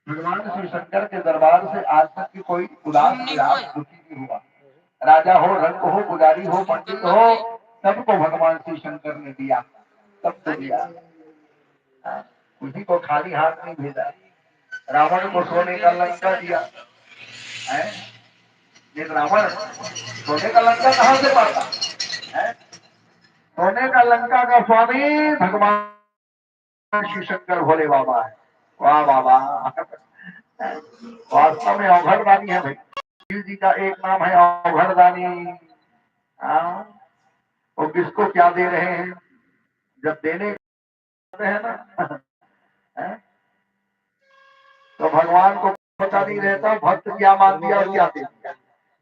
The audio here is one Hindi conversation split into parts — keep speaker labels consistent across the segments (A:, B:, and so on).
A: भगवान श्री शंकर के दरबार से आज तक की कोई उदास निराश दुखी नहीं हुआ। राजा हो, रंग हो, पुजारी हो, पंडित हो, सबको भगवान श्री शंकर ने दिया, सबको दिया। उसी को खाली हाथ नहीं भेजा। रावण को सोने का लंका दिया है। एक रावण सोने का लंका कहां से पाता है? सोने का लंका का स्वामी भगवान श्री शंकर भोले बाबा है। वाह बाबा, वास्तव में अवघड़दानी है भाई। शिव जी का एक नाम है अवघड़दानी। वो किसको क्या दे रहे हैं, जब देने हैं ना है? तो भगवान को पता नहीं रहता भक्त क्या मान दिया और क्या दे दिया।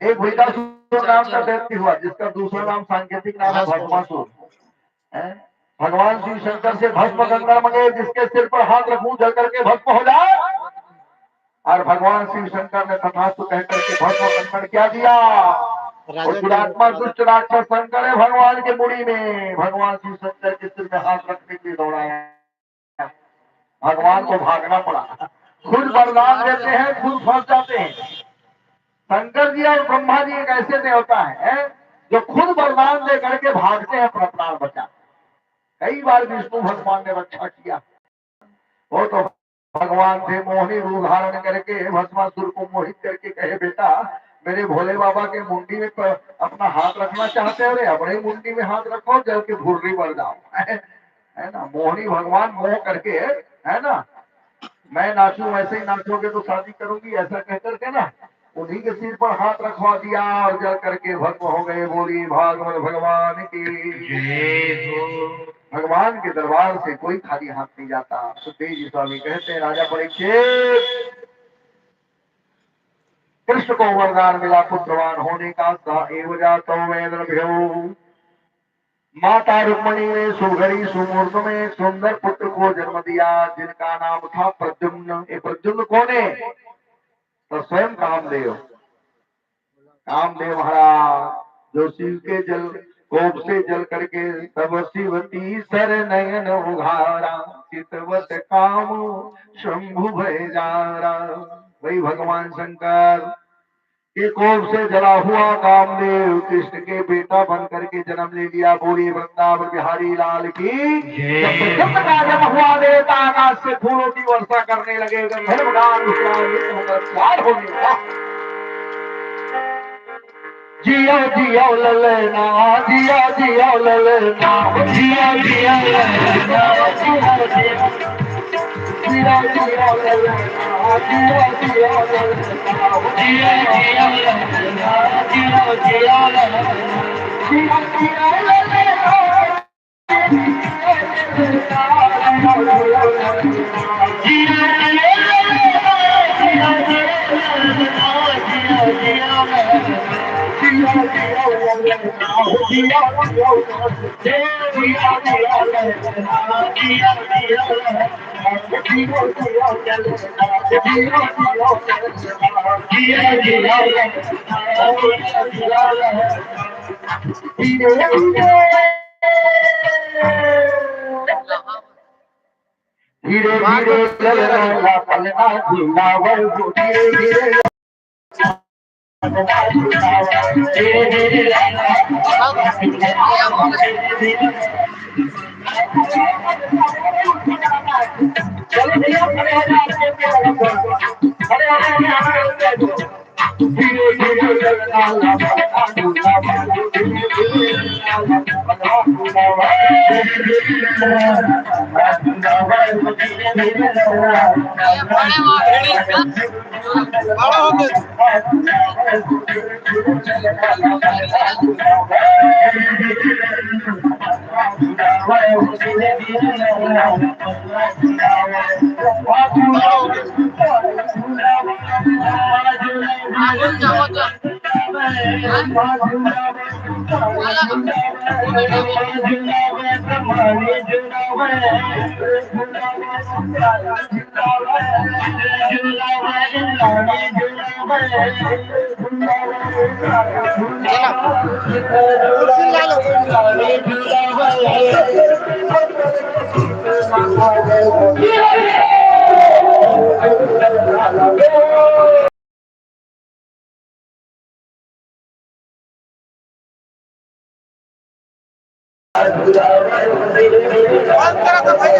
A: एक भुइदासुर नाम का व्यक्ति हुआ जिसका दूसरा नाम सांकेतिक नाम है भस्मासुर। भगवान श्री शंकर से भस्म गंगा मंगे, जिसके सिर पर हाथ रखूं जल करके भस्म हो जाए। और भगवान शिव शंकर ने तथास्तु कहकर के भस्म कंकण क्या दिया। दुरात्मा दुष्ट राक्षस शंकर है भगवान के मुड़ी में, भगवान शिव शंकर के सिर में हाथ रखने के लिए दौड़ाया। भगवान को भागना पड़ा। खुद वरदान देते हैं, खुद फंस जाते हैं। शंकर जी और ब्रह्मा जी एक ऐसे देवता है जो खुद वरदान दे करके भागते हैं अपना प्राण बचा। कई बार विष्णु भगवान ने रक्षा किया। वो तो भगवान थे मोहिनी रूप धारण करके भस्मासुर को मोहित करके कहे, बेटा मेरे भोले बाबा के मुंडी में अपना हाथ रखना चाहते हो रे, अपने मुंडी में हाथ रखो, जल के भुर्री बढ़ जाओ। है ना, मोहिनी भगवान मोह करके, है ना, मैं नाचूं वैसे ही नाचोगे तो शादी करूंगी, ऐसा कहकर के ना उन्हीं के सिर पर हाथ रखवा दिया और जल करके भस्म हो गए। बोली भागवत भगवान की। भगवान के दरबार से कोई खाली हाथ नहीं जाता। सुखदेव जी स्वामी कहते हैं, राजा परीक्षित, कृष्ण को वरदान मिला पुत्रवान होने का, माता रुक्मणी ने सुघड़ी सुमुहूर्त में एक सुंदर पुत्र को जन्म दिया जिनका नाम था प्रद्युम्न। ये प्रद्युम्न कौन है? तो स्वयं कामदेव। कामदेव महाराज जो शिव के जल कोप से जल करके तब शिवती सर नयन उघारा, चितवत काम शंभु भय जारा। वही भगवान शंकर के कोप से जला हुआ कामदेव कृष्ण के बेटा बन करके जन्म ले लिया। बोली वृंदावन बिहारी लाल की। जब का जन्म हुआ देवता आकाश से फूलों की वर्षा करने लगे, गंधर्व होने लगा। जिया जिया ललना, जिया जिया ललना, जिया जिया ललना, जिया जिया, जिया जिया ललना, जिया जिया ललना, जिया जिया ललना, जिया जिया ललना, जिया जिया ललना, धीरे धीरे ललना पलना झूलावर, धीरे धीरे बंद करा तो भाई